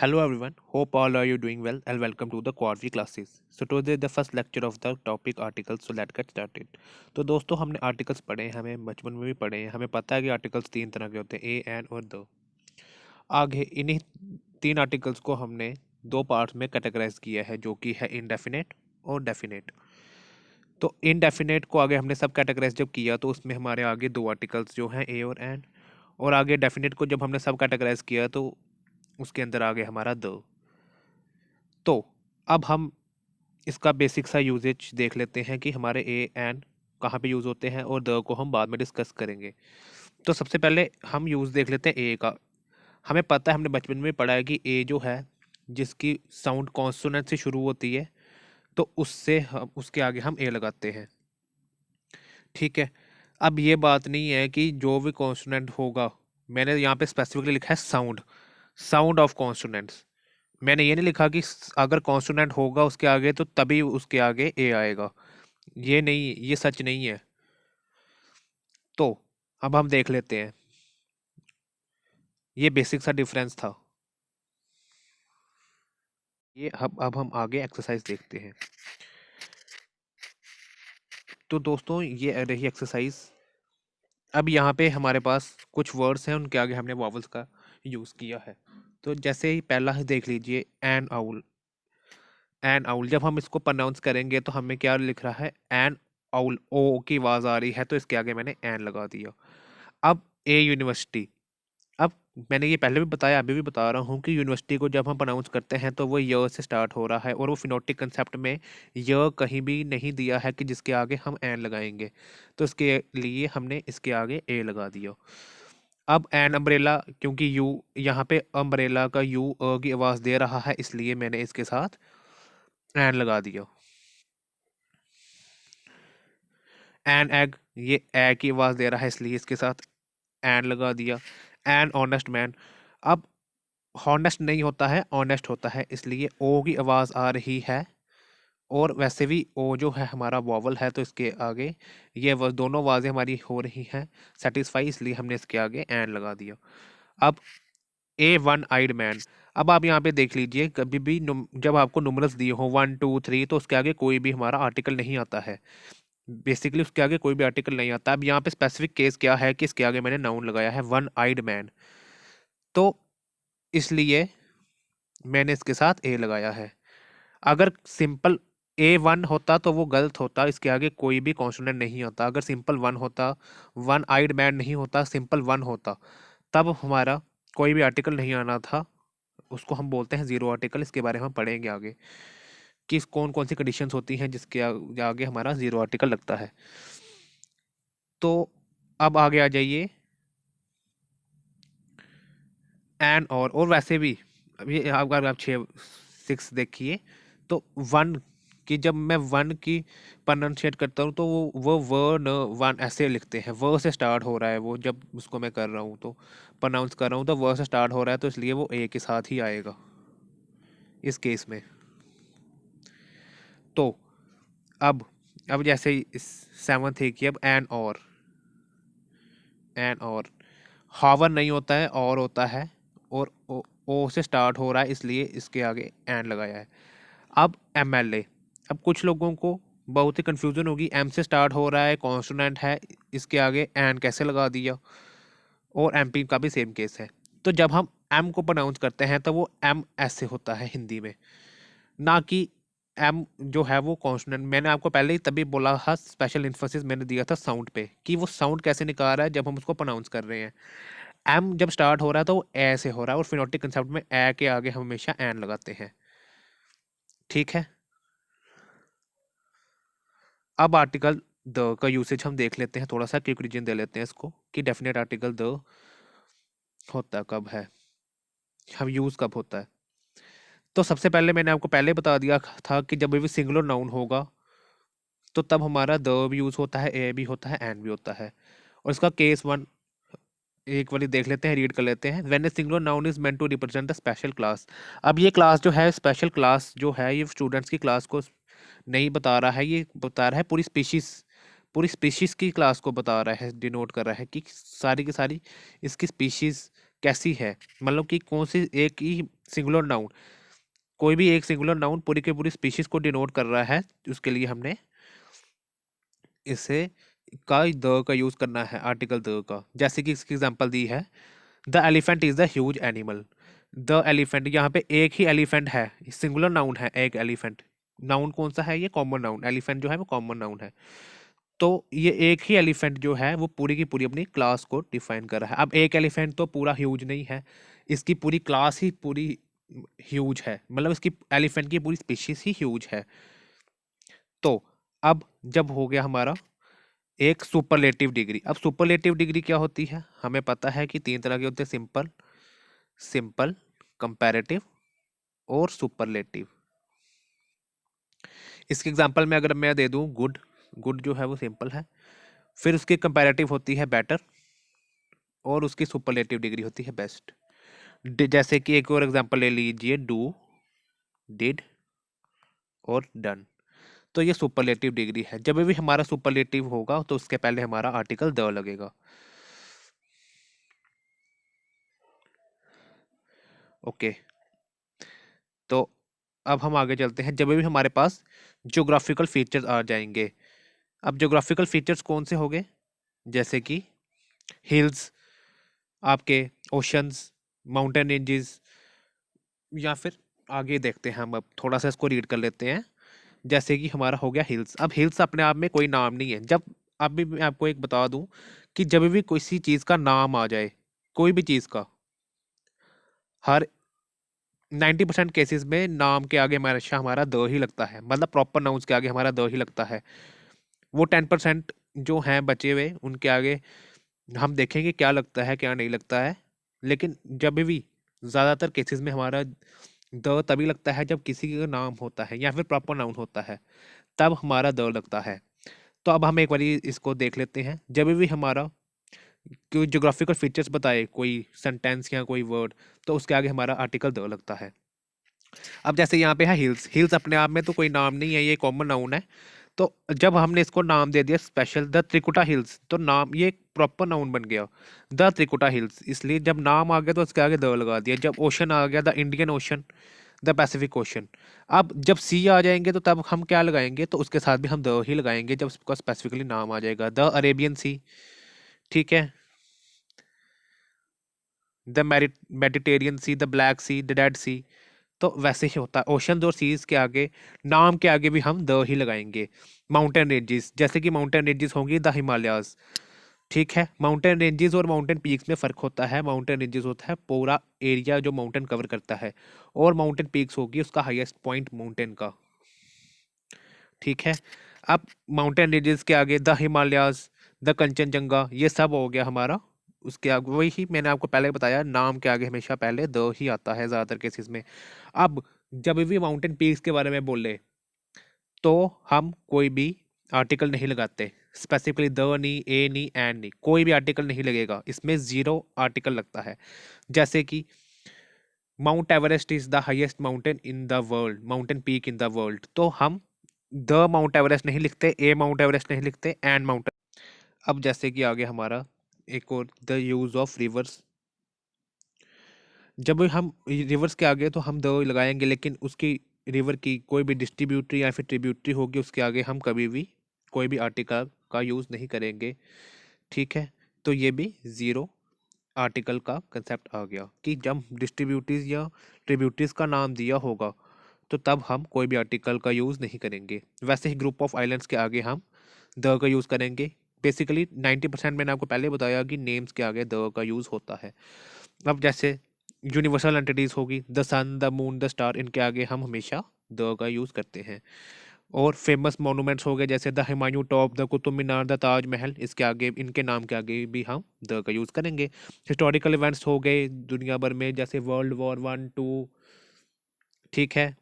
Hello everyone, hope all are you doing well and welcome to the quarterly classes. So today the first lecture of the topic articles, so let's get started. तो दोस्तों हमने articles पढ़े हैं, हमें बचपन में भी पढ़े हैं, हमें पता है कि आर्टिकल्स तीन तरह के होते हैं, ए एन और द। आगे इन्हीं तीन आर्टिकल्स को हमने दो पार्ट्स में कैटेगराइज किया है जो कि है इनडेफिनेट और डेफिनेट। तो इनडेफिनेट को आगे हमने सब कैटेगराइज जब किया तो उसमें हमारे आगे दो आर्टिकल्स जो हैं ए और एन, और आगे डेफिनेट को जब हमने सब कैटेगराइज किया तो उसके अंदर आगे हमारा द। तो अब हम इसका बेसिक सा यूजेज देख लेते हैं कि हमारे ए एन कहाँ पे यूज़ होते हैं और द को हम बाद में डिस्कस करेंगे। तो सबसे पहले हम यूज़ देख लेते हैं ए का। हमें पता है, हमने बचपन में पढ़ा है कि ए जो है जिसकी साउंड कॉन्सोनेंट से शुरू होती है तो उससे हम उसके आगे हम ए लगाते हैं। ठीक है, अब ये बात नहीं है कि जो भी कॉन्सोनेंट होगा, मैंने यहाँ पे स्पेसिफिकली लिखा है साउंड, साउंड ऑफ कॉन्सोनेंट्स। मैंने ये नहीं लिखा कि अगर कॉन्सोनेंट होगा उसके आगे तो तभी उसके आगे ए आएगा, ये नहीं, ये सच नहीं है। तो अब हम देख लेते हैं, ये बेसिक सा डिफरेंस था। ये अब हम आगे एक्सरसाइज देखते हैं। तो दोस्तों ये रही एक्सरसाइज। अब यहाँ पे हमारे पास कुछ वर्ड्स हैं, उनके आगे हमने वॉवल्स का यूज़ किया है। तो जैसे ही पहला ही देख लीजिए, एन आउल। एन आउल जब हम इसको प्रोनाउंस करेंगे तो हमें क्या लिख रहा है, एन आउल, ओ की आवाज़ आ रही है तो इसके आगे मैंने एन लगा दिया। अब ए यूनिवर्सिटी। अब मैंने ये पहले भी बताया, अभी भी बता रहा हूँ कि यूनिवर्सिटी को जब हम प्रोनाउंस करते हैं तो वो य से स्टार्ट हो रहा है, और वो फिनोटिक कंसेप्ट में य कहीं भी नहीं दिया है कि जिसके आगे हम एन लगाएंगे, तो इसके लिए हमने इसके आगे ए लगा दिया। अब एन अम्ब्रेला, क्योंकि यू यहाँ पे अम्ब्रेला का यू की आवाज़ दे रहा है इसलिए मैंने इसके साथ एन लगा दिया। एन एग, ये ए की आवाज़ दे रहा है इसलिए इसके साथ एन लगा दिया। एन ऑनेस्ट मैन, अब हॉनेस्ट नहीं होता है, ऑनेस्ट होता है, इसलिए ओ की आवाज़ आ रही है, और वैसे भी ओ जो है हमारा वॉवल है तो इसके आगे ये दोनों आवाज़ें हमारी हो रही हैं सेटिस्फाई, इसलिए हमने इसके आगे एन लगा दिया। अब ए वन आइड मैन। अब आप यहाँ पे देख लीजिए, कभी भी जब आपको नुमरस दिए हो 1 2 3 तो उसके आगे कोई भी हमारा आर्टिकल नहीं आता है, बेसिकली उसके आगे कोई भी आर्टिकल नहीं आता। अब यहाँ पे स्पेसिफिक केस क्या है कि इसके आगे मैंने नाउन लगाया है, वन आइड मैन, तो इसलिए मैंने इसके साथ ए लगाया है। अगर सिंपल ए वन होता तो वो गलत होता, इसके आगे कोई भी कॉन्सोनेंट नहीं होता। अगर सिंपल वन होता, वन आइड मैन नहीं होता, सिंपल वन होता, तब हमारा कोई भी आर्टिकल नहीं आना था। उसको हम बोलते हैं जीरो आर्टिकल। इसके बारे में हम पढ़ेंगे आगे कि कौन कौन सी कंडीशंस होती हैं जिसके आगे हमारा जीरो आर्टिकल लगता है। तो अब आगे आ जाइए, एन और वैसे भी अभी अगर आप 6 देखिए तो वन की, जब मैं वन की प्रोनाउंशिएट करता हूँ तो वो व न वन ऐसे लिखते हैं, व से स्टार्ट हो रहा है वो, जब उसको मैं कर रहा हूँ तो प्रोनाउंस कर रहा हूँ तो व से स्टार्ट हो रहा है, तो इसलिए वो ए के साथ ही आएगा इस केस में। तो अब जैसे इस 7th है कि अब एन और हावर नहीं होता है, और होता है, और ओ से स्टार्ट हो रहा है इसलिए इसके आगे एन लगाया है। अब एम एल ए। अब कुछ लोगों को बहुत ही कन्फ्यूजन होगी, एम से स्टार्ट हो रहा है, कॉन्सोनेंट है, इसके आगे एन कैसे लगा दिया। और एम पी का भी सेम केस है। तो जब हम एम को प्रोनाउंस करते हैं तो वो एम ऐसे होता है हिंदी में, ना कि एम जो है वो कॉन्सोनेंट। मैंने आपको पहले ही तभी बोला था, स्पेशल इन्फोसिस मैंने दिया था साउंड पे, कि वो साउंड कैसे निकाल रहा है जब हम उसको प्रोनाउंस कर रहे हैं। एम जब स्टार्ट हो रहा है तो वो ए से हो रहा है, और फिनोटिक कंसेप्ट में ए के आगे हम हमेशा एन लगाते हैं। ठीक है, अब आर्टिकल द का यूसेज हम देख लेते हैं, थोड़ा सा क्विक रीजन दे लेते हैं इसको कि डेफिनेट आर्टिकल द होता कब है, हम यूज कब होता है। तो सबसे पहले मैंने आपको पहले बता दिया था कि जब भी सिंगुलर नाउन होगा तो तब हमारा द भी यूज होता है, ए भी होता है, एन भी होता है। और इसका केस वन एक वाली देख लेते हैं, रीड कर लेते हैं। When a singular noun is meant to represent a special class. अब ये क्लास जो है, स्पेशल क्लास जो है, ये स्टूडेंट्स की क्लास को नहीं बता रहा है, ये बता रहा है पूरी स्पीशीज की क्लास को बता रहा है, डिनोट कर रहा है कि सारी की सारी इसकी स्पीशीज कैसी है, मतलब कि कौन सी एक ही सिंगुलर नाउन, कोई भी एक सिंगुलर नाउन पूरी की पूरी स्पीशीज को डिनोट कर रहा है, उसके लिए हमने इसे का द का यूज करना है, आर्टिकल द का। जैसे कि इसकी एग्जांपल दी है, the elephant is the huge animal. The elephant, यहाँ पे एक ही एलिफेंट है, सिंगुलर नाउन है एक एलिफेंट। नाउन कौन सा है, ये कॉमन नाउन, एलिफेंट जो है वो कॉमन नाउन है। तो ये एक ही एलिफेंट जो है वो पूरी की पूरी अपनी क्लास को डिफाइन कर रहा है। अब एक एलिफेंट तो पूरा ह्यूज नहीं है, इसकी पूरी क्लास ही पूरी ह्यूज है, मतलब इसकी एलिफेंट की पूरी स्पीशीज ही ह्यूज है। तो अब जब हो गया हमारा एक सुपरलेटिव डिग्री, अब सुपरलेटिव डिग्री क्या होती है, हमें पता है कि तीन तरह के होते हैं, सिंपल, सिंपल, कंपैरेटिव और सुपरलेटिव। इसके एग्जांपल में अगर मैं दे दूं गुड, गुड जो है वो सिंपल है, फिर उसकी कंपैरेटिव होती है बेटर, और उसकी सुपरलेटिव डिग्री होती है बेस्ट। जैसे कि एक और एग्जांपल ले लीजिए, डू, डिड और डन। तो ये सुपरलेटिव डिग्री है। जब भी हमारा सुपरलेटिव होगा तो उसके पहले हमारा आर्टिकल द लगेगा। ओके, तो अब हम आगे चलते हैं। जब भी हमारे पास ज्योग्राफिकल फीचर्स आ जाएंगे, अब ज्योग्राफिकल फीचर्स कौन से होंगे, जैसे कि हिल्स, आपके ओशंस, माउंटेन रेंजेस, या फिर आगे देखते हैं हम, अब थोड़ा सा इसको रीड कर लेते हैं। जैसे कि हमारा हो गया हिल्स। अब हिल्स अपने आप में कोई नाम नहीं है। जब अभी मैं आपको एक बता दूं कि जब भी किसी चीज़ का नाम आ जाए, कोई भी चीज़ का, हर 90% केसेस में नाम के आगे हमेशा हमारा द ही लगता है, मतलब प्रॉपर नाउन्स के आगे हमारा द ही लगता है। वो 10% जो हैं बचे हुए, उनके आगे हम देखेंगे क्या लगता है क्या नहीं लगता है। लेकिन जब भी ज़्यादातर केसेस में हमारा द तभी लगता है जब किसी का नाम होता है या फिर प्रॉपर नाउन होता है, तब हमारा द लगता है। तो अब हम एक बारी इसको देख लेते हैं। जब भी हमारा कोई ज्योग्राफिकल फीचर्स बताए, कोई सेंटेंस या कोई वर्ड, तो उसके आगे हमारा आर्टिकल द लगता है। अब जैसे यहाँ पे है हिल्स, हिल्स अपने आप में तो कोई नाम नहीं है, ये कॉमन नाउन है। तो जब हमने इसको नाम दे दिया स्पेशल, द त्रिकुटा हिल्स, तो नाम ये प्रॉपर नाउन बन गया, द त्रिकुटा हिल्स। इसलिए जब नाम आ गया तो उसके आगे द लगा दिया। जब ओशन आ गया, the Indian ocean, the Pacific ocean. अब जब सी आ जाएंगे तो तब हम क्या लगाएंगे, तो उसके साथ भी हम द ही लगाएंगे जब उसका स्पेसिफिकली नाम आ जाएगा, द अरेबियन सी, ठीक है, the Mediterranean sea, the black sea, the dead sea. तो वैसे ही होता है, ओशन और सीज के आगे, नाम के आगे भी हम द ही लगाएंगे। माउंटेन रेंजेस, जैसे कि माउंटेन रेंजेस होंगी द हिमालयाज, ठीक है। माउंटेन रेंजेस और माउंटेन पीक्स में फ़र्क होता है। माउंटेन रेंजेस होता है पूरा एरिया जो माउंटेन कवर करता है, और माउंटेन पीक्स होगी उसका हाईएस्ट पॉइंट माउंटेन का, ठीक है। अब माउंटेन रेंजेस के आगे द हिमालयाज, द कंचनजंगा, ये सब हो गया हमारा। उसके आगे वही मैंने आपको पहले बताया, नाम के आगे हमेशा पहले द ही आता है ज़्यादातर केसेस में। अब जब भी माउंटेन पीक्स के बारे में बोले तो हम कोई भी आर्टिकल नहीं लगाते, स्पेसिफिकली द नहीं, ए नहीं, एंड नहीं, कोई भी आर्टिकल नहीं लगेगा इसमें, जीरो आर्टिकल लगता है। जैसे कि mount Everest is the highest mountain in the world, mountain peak in the world, तो हम द माउंट एवरेस्ट नहीं लिखते, ए माउंट एवरेस्ट नहीं लिखते, एंड माउंट। अब जैसे कि आगे हमारा एक और, द यूज ऑफ रिवर्स। जब हम रिवर्स के आगे तो हम द लगाएंगे, लेकिन उसकी रिवर की कोई भी डिस्ट्रीब्यूटरी या फिर ट्रिब्यूटरी होगी उसके आगे हम कभी भी कोई भी आर्टिकल का यूज़ नहीं करेंगे, ठीक है। तो ये भी ज़ीरो आर्टिकल का कंसेप्ट आ गया कि जब डिस्ट्रीब्यूटरीज या ट्रिब्यूटरीज का नाम दिया होगा तो तब हम कोई भी आर्टिकल का यूज़ नहीं करेंगे। वैसे ही ग्रुप ऑफ आइलैंड्स के आगे हम द का यूज़ करेंगे। बेसिकली 90% मैंने आपको पहले बताया कि नेम्स के आगे द का यूज़ होता है। अब जैसे यूनिवर्सल एंटिटीज़ होगी, the sun, the moon, the star, इनके आगे हम हमेशा द का यूज़ करते हैं। और फेमस मोनूमेंट्स हो गए जैसे the Humayun top, the Qutub Minar, the Taj Mahal, इसके आगे, इनके नाम के आगे भी हम द का यूज़ करेंगे। हिस्टोरिकल इवेंट्स हो गए दुनिया भर में, जैसे वर्ल्ड वॉर 1 2, ठीक है।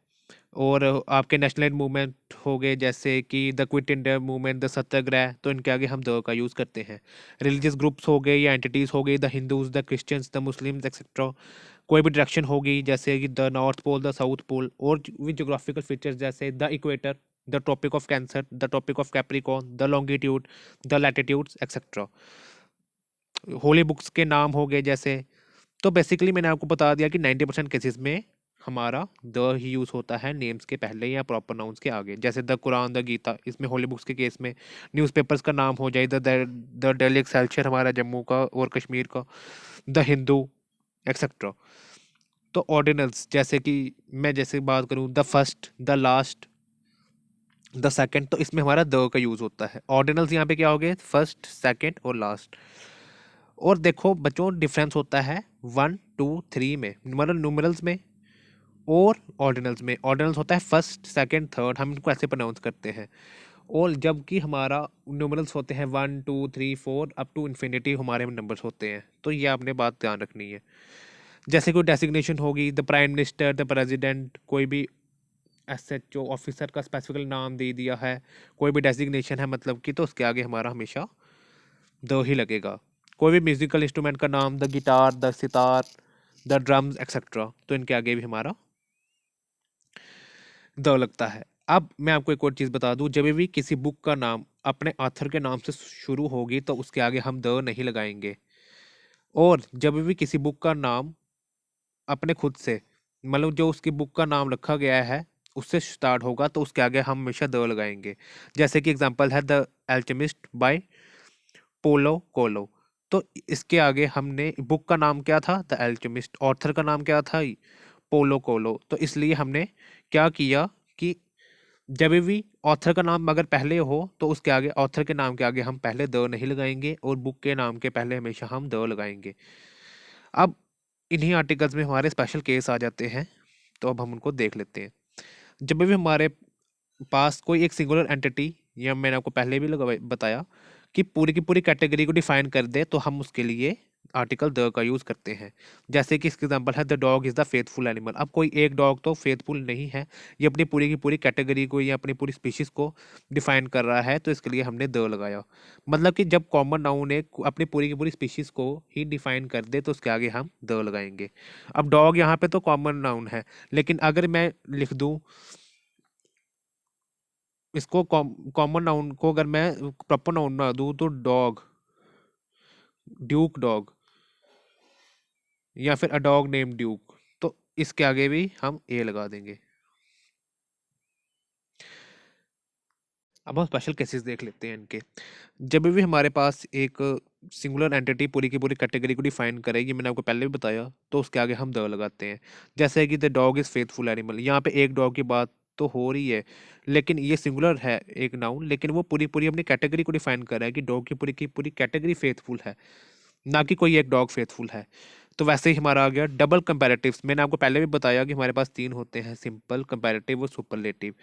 और आपके नेशनल मूवमेंट हो गए जैसे कि the quit India movement, the satyagraha, तो इनके आगे हम द का यूज़ करते हैं। रिलीजियस ग्रुप्स हो गए या एंटिटीज़ हो गई, the Hindus, the Christians, the Muslims etcetera. कोई भी डायरेक्शन होगी जैसे कि the North Pole, the South Pole, और भी जोग्राफिकल फीचर्स जैसे the equator, the Tropic of Cancer, the Tropic of Capricorn, the longitude, the latitudes etcetera. Holy books के नाम हो गए जैसे तो बेसिकली मैंने आपको बता दिया कि 90% केसेस में हमारा द ही यूज़ होता है नेम्स के पहले या प्रॉपर नाउन्स के आगे। जैसे द कुरान, द गीता, इसमें होली बुक्स के केस में न्यूज़पेपर्स का नाम हो जाए द डेली एक्सेलसियर हमारा जम्मू का और कश्मीर का, द हिंदू एक्सेट्रा। तो ऑर्डिनल्स जैसे कि मैं जैसे बात करूँ the first, the last, the second, तो इसमें हमारा द का यूज़ होता है। ऑर्डिनल्स यहाँ पे क्या हो गए? फर्स्ट, सेकंड और लास्ट। और देखो बच्चों डिफरेंस होता है 1 2 3 में, मतलब न्यूमरल्स में और ऑर्डिनल्स में। ऑर्डिनल्स होता है फर्स्ट, सेकंड, थर्ड, हम इनको ऐसे प्रोनाउंस करते हैं। और जबकि हमारा न्यूमरल्स होते हैं 1 2 3 4 अप टू इन्फिनिटी हमारे नंबर्स होते हैं। तो ये आपने बात ध्यान रखनी है। जैसे कोई डेसिग्नेशन होगी, the prime minister, the president, कोई भी एसएचओ ऑफिसर का स्पेसिफिक नाम दे दिया है, कोई भी डेसिग्नेशन है मतलब कि, तो उसके आगे हमारा हमेशा द ही लगेगा। कोई भी म्यूजिकल इंस्ट्रूमेंट का नाम, the guitar, the sitar, the drums etcetera, तो इनके आगे भी हमारा द लगता है। अब मैं आपको एक और चीज़ बता दूं, जब भी किसी बुक का नाम अपने ऑथर के नाम से शुरू होगी तो उसके आगे हम द नहीं लगाएंगे। और जब भी किसी बुक का नाम अपने खुद से, मतलब जो उसकी बुक का नाम रखा गया है उससे स्टार्ट होगा तो उसके आगे हम हमेशा द लगाएंगे। जैसे कि एग्जांपल है द एल्केमिस्ट बाय पोलो कोलो। तो इसके आगे हमने, बुक का नाम क्या था? The alchemist. ऑथर का नाम क्या था? पोलो कोलो। तो इसलिए हमने क्या किया कि जब भी ऑथर का नाम अगर पहले हो तो उसके आगे, ऑथर के नाम के आगे हम पहले द नहीं लगाएंगे और बुक के नाम के पहले हमेशा हम द लगाएंगे। अब इन्हीं आर्टिकल्स में हमारे स्पेशल केस आ जाते हैं, तो अब हम उनको देख लेते हैं। जब भी हमारे पास कोई एक सिंगुलर एंटिटी, या मैंने आपको पहले भी बताया कि पूरी की पूरी कैटेगरी को डिफाइन कर दे, तो हम उसके लिए आर्टिकल द का यूज़ करते हैं। जैसे कि इसका एग्जांपल है the dog is the faithful animal. अब कोई एक डॉग तो फेथफुल नहीं है, ये अपनी पूरी की पूरी कैटेगरी को या अपनी पूरी स्पीशीज़ को डिफाइन कर रहा है, तो इसके लिए हमने द लगाया। मतलब कि जब कॉमन नाउन एक अपनी पूरी की पूरी स्पीशीज़ को ही डिफाइन कर दे तो उसके आगे हम द लगाएंगे। अब डॉग यहाँ पे तो कॉमन नाउन है, लेकिन अगर मैं लिख दूँ इसको, कॉमन नाउन को अगर मैं प्रॉपर नाउन बना दूँ तो डॉग, ड्यूक डॉग, या फिर अ डॉग नेम ड्यूक, तो इसके आगे भी हम ए लगा देंगे। अब हम स्पेशल केसेस देख लेते हैं इनके। जब भी हमारे पास एक सिंगुलर एंटिटी पूरी की पूरी कैटेगरी को डिफाइन करेगी, मैंने आपको पहले भी बताया, तो उसके आगे हम द लगाते हैं। जैसे कि the dog is faithful animal, यहाँ पे एक डॉग की बात तो हो रही है, लेकिन ये सिंगुलर है एक नाउन, लेकिन वो पूरी पूरी अपनी कैटेगरी को डिफाइन कर रहा है कि डॉग की पूरी कैटेगरी फेथफुल है, ना कि कोई एक डॉग फेथफुल है। तो वैसे ही हमारा आ गया डबल कंपैरेटिव्स। मैंने आपको पहले भी बताया कि हमारे पास 3 होते हैं, सिंपल, कंपैरेटिव और सुपरलेटिव।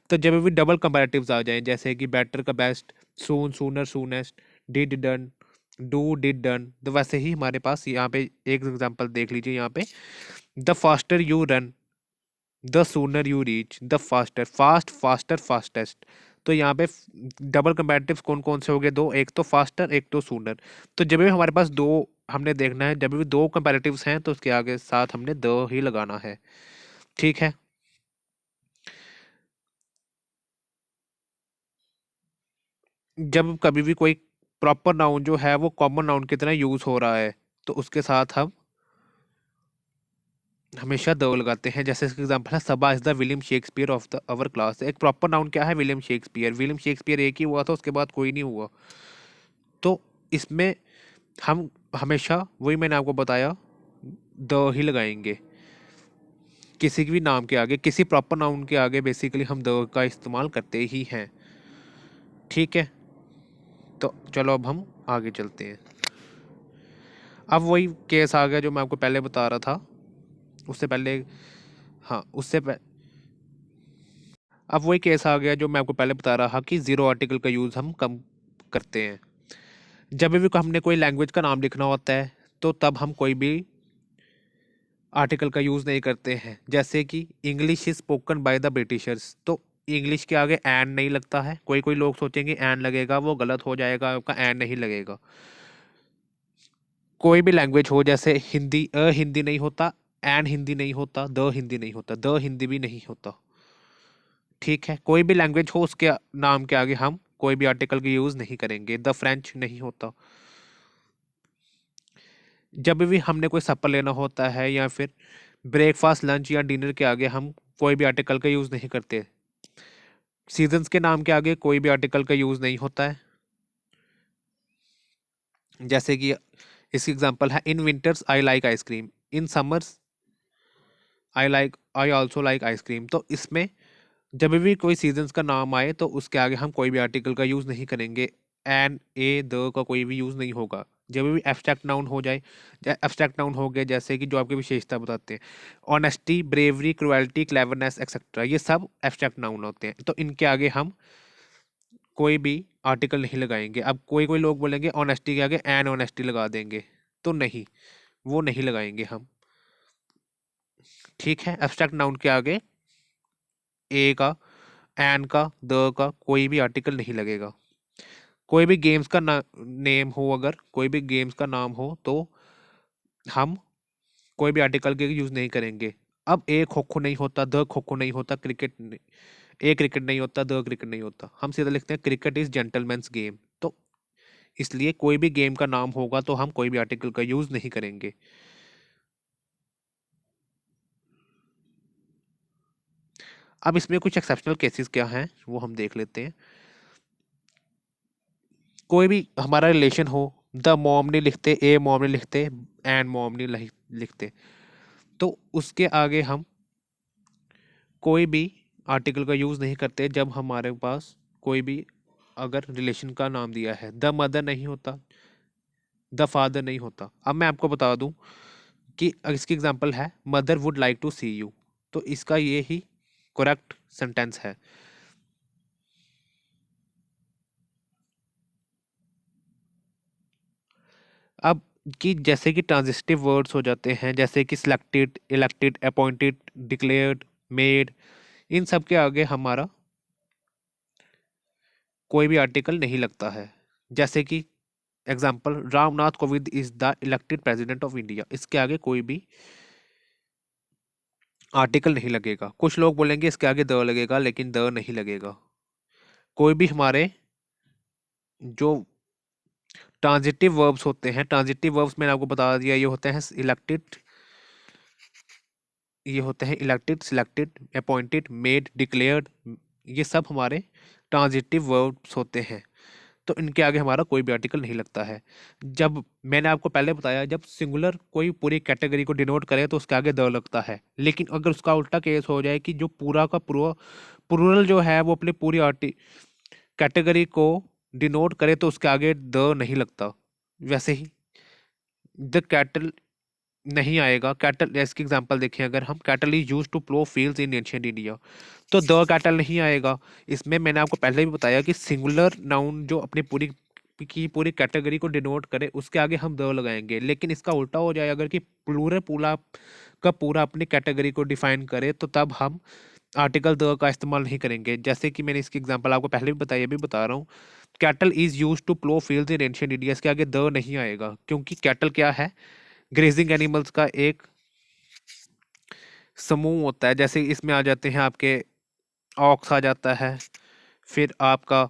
तो जब भी डबल कंपैरेटिव्स आ जाएं, जैसे कि बेटर का best, soon sooner soonest, did done, do did done, तो वैसे ही हमारे पास यहाँ पे एक एग्जांपल देख लीजिए। यहाँ पे the faster you run, the sooner you reach, the faster, fast faster fastest. तो यहाँ पे डबल कंपैरेटिव्स कौन कौन से हो गए? दो, एक तो फास्टर, एक तो सूनर। तो जब भी हमारे पास दो, हमने देखना है जब भी दो कंपैरेटिव्स हैं तो उसके आगे साथ हमने द ही लगाना है। ठीक है। जब कभी भी कोई प्रॉपर नाउन जो है वो कॉमन नाउन की तरह यूज हो रहा है तो उसके साथ हम हमेशा द लगाते हैं। जैसे इसका एग्जांपल है Saba is the William Shakespeare of the our class. एक प्रॉपर नाउन क्या है? William Shakespeare. विलियम शेक्सपियर एक ही हुआ था, उसके बाद कोई नहीं हुआ। तो इसमें हम हमेशा, वही मैंने आपको बताया, द ही लगाएंगे किसी भी नाम के आगे, किसी प्रॉपर नाउन के आगे बेसिकली हम द का इस्तेमाल करते ही हैं। ठीक है, तो चलो अब हम आगे चलते हैं। अब वही केस आ गया जो मैं आपको पहले बता रहा था, उससे पहले, हाँ अब वही केस आ गया जो मैं आपको पहले बता रहा कि ज़ीरो आर्टिकल का यूज़ हम कम करते हैं। जब भी हमने कोई लैंग्वेज का नाम लिखना होता है तो तब हम कोई भी आर्टिकल का यूज़ नहीं करते हैं। जैसे कि English is spoken by the Britishers, तो इंग्लिश के आगे एन नहीं लगता है। कोई कोई लोग सोचेंगे एन लगेगा, वो गलत हो जाएगा, आपका एन नहीं लगेगा। कोई भी लैंग्वेज हो, जैसे हिंदी, हिंदी नहीं होता, एन हिंदी नहीं होता, द हिंदी नहीं होता, द हिंदी भी नहीं होता। ठीक है, कोई भी लैंग्वेज हो उसके नाम के आगे हम कोई भी आर्टिकल का यूज़ नहीं करेंगे। द फ्रेंच नहीं होता। जब भी हमने कोई सप्पर लेना होता है या फिर ब्रेकफास्ट लंच या डिनर के आगे हम कोई भी आर्टिकल का यूज़ नहीं करते। सीजन्स के नाम के आगे कोई भी आर्टिकल का यूज़ नहीं होता है। जैसे कि इसकी एग्जांपल है, in winters I like ice cream, in summers I also like ice cream. तो इसमें जब भी कोई सीजन्स का नाम आए तो उसके आगे हम कोई भी आर्टिकल का यूज़ नहीं करेंगे। एन ए द का कोई भी यूज़ नहीं होगा। जब भी एब्स्ट्रैक्ट नाउन हो जाए, एब्स्ट्रैक्ट नाउन हो गए जैसे कि जो आपकी विशेषता बताते हैं, honesty, bravery, cruelty, cleverness etcetera, ये सब एब्स्ट्रैक्ट नाउन होते हैं। तो इनके आगे हम कोई भी आर्टिकल नहीं लगाएंगे। अब कोई कोई लोग बोलेंगे ऑनेस्टी के आगे एन ऑनेस्टी लगा देंगे, तो नहीं, वो नहीं लगाएंगे हम। ठीक है, एब्स्ट्रैक्ट नाउन के आगे ए का, एन का, द का कोई भी आर्टिकल नहीं लगेगा। कोई भी गेम्स का नेम हो, अगर कोई भी गेम्स का नाम हो तो हम कोई भी आर्टिकल के यूज नहीं करेंगे। अब ए खो खो नहीं होता, द खो खो नहीं होता, ए क्रिकेट नहीं होता, द क्रिकेट नहीं होता, हम सीधा लिखते हैं क्रिकेट इज जेंटलमैन्स गेम। तो इसलिए कोई भी गेम का नाम होगा तो हम कोई भी आर्टिकल का यूज नहीं करेंगे। अब इसमें कुछ एक्सेप्शनल केसेस क्या हैं वो हम देख लेते हैं। कोई भी हमारा रिलेशन हो, द मॉम नहीं लिखते, ए मॉम नहीं लिखते, एंड मॉम नहीं लिखते, तो उसके आगे हम कोई भी आर्टिकल का यूज़ नहीं करते जब हमारे पास कोई भी अगर रिलेशन का नाम दिया है। द मदर नहीं होता, द फादर नहीं होता। अब मैं आपको बता दूं कि इसकी एग्जांपल है, mother would like to see you, तो इसका ये ही करेक्ट सेंटेंस है। अब कि जैसे कि ट्रांजिटिव वर्ड्स हो जाते हैं, जैसे कि selected, elected, appointed, declared, made, इन सब के आगे हमारा कोई भी आर्टिकल नहीं लगता है। जैसे कि example, Ramnath Kovind is the elected president of India, इसके आगे कोई भी आर्टिकल नहीं लगेगा। कुछ लोग बोलेंगे इसके आगे द लगेगा, लेकिन द नहीं लगेगा। कोई भी हमारे जो ट्रांजिटिव वर्ब्स होते हैं, ट्रांजिटिव वर्ब्स मैंने आपको बता दिया, ये होते हैं इलेक्टेड, ये होते हैं elected, selected, appointed, made, declared, ये सब हमारे ट्रांजिटिव वर्ब्स होते हैं। तो इनके आगे हमारा कोई भी आर्टिकल नहीं लगता है। जब मैंने आपको पहले बताया, जब सिंगुलर कोई पूरी कैटेगरी को डिनोट करे तो उसके आगे द लगता है। लेकिन अगर उसका उल्टा केस हो जाए कि जो पूरा का पूरा प्लूरल जो है वो अपनी पूरी कैटेगरी को डिनोट करे तो उसके आगे द नहीं लगता। वैसे ही द कैटल नहीं आएगा। कैटल, इसकी एग्जांपल देखें, अगर हम cattle is used to plough fields in ancient India, तो द कैटल नहीं आएगा। इसमें मैंने आपको पहले भी बताया कि सिंगुलर नाउन जो अपनी पूरी कैटेगरी को डिनोट करे उसके आगे हम द लगाएंगे। लेकिन इसका उल्टा हो जाए, अगर कि प्लूरल पूरा का पूरा अपनी कैटेगरी को डिफाइन करे तो तब हम आर्टिकल द का इस्तेमाल नहीं करेंगे। जैसे कि मैंने इसकी एग्जांपल आपको पहले भी बताई, अभी बता रहा हूँ, cattle is used to plough fields in ancient India, इसके आगे द नहीं आएगा, क्योंकि कैटल क्या है, ग्रेजिंग एनिमल्स का एक समूह होता है। जैसे इसमें आ जाते हैं आपके ऑक्स आ जाता है, फिर आपका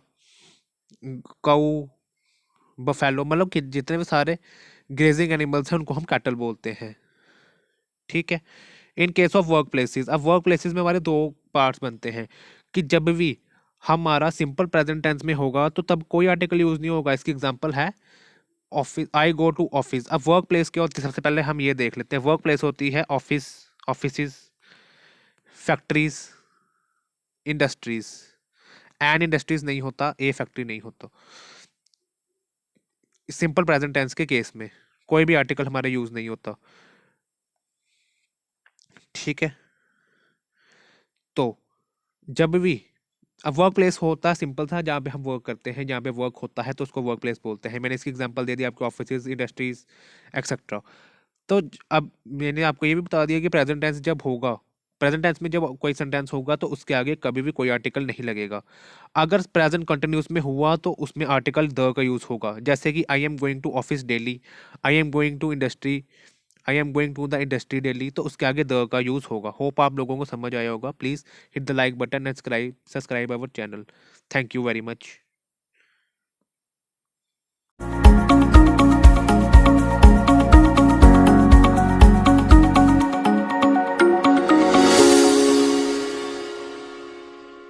काऊ, बफेलो, मतलब कि जितने भी सारे ग्रेजिंग एनिमल्स हैं उनको हम कैटल बोलते हैं। ठीक है। In case of work places, अब वर्क प्लेसेस में हमारे दो पार्ट्स बनते हैं कि जब भी हमारा सिंपल प्रेजेंट टेंस में होगा तो तब कोई आर्टिकल यूज नहीं होगा। इसकी एग्जांपल है office, I go to office. अब वर्क प्लेस क्या होती है, सबसे पहले हम ये देख लेते हैं। वर्क प्लेस होती है office, offices, factories, industries. An industries नहीं होता, ए फैक्ट्री नहीं होता। सिंपल प्रेजेंट टेंस के केस में कोई भी आर्टिकल हमारे यूज नहीं होता। ठीक है। तो जब भी अब वर्क प्लेस होता है सिंपल था, जहाँ पे हम वर्क करते हैं, जहाँ पे वर्क होता है तो उसको वर्क प्लेस बोलते हैं। मैंने इसकी एग्जांपल दे दी आपको, ऑफिसेज, इंडस्ट्रीज, एक्सेट्रा। तो अब मैंने आपको ये भी बता दिया कि प्रेजेंट टेंस जब होगा, प्रेजेंट टेंस में जब कोई सेंटेंस होगा तो उसके आगे कभी भी कोई आर्टिकल नहीं लगेगा। अगर प्रेजेंट कंटिन्यूस में हुआ तो उसमें आर्टिकल द का यूज़ होगा। जैसे कि I am going to office daily, I am going to industry, I am going to the industry daily, तो उसके आगे द का यूज़ होगा। होप आप लोगों को समझ आया होगा। Please hit the like button and subscribe our channel. Thank you very much.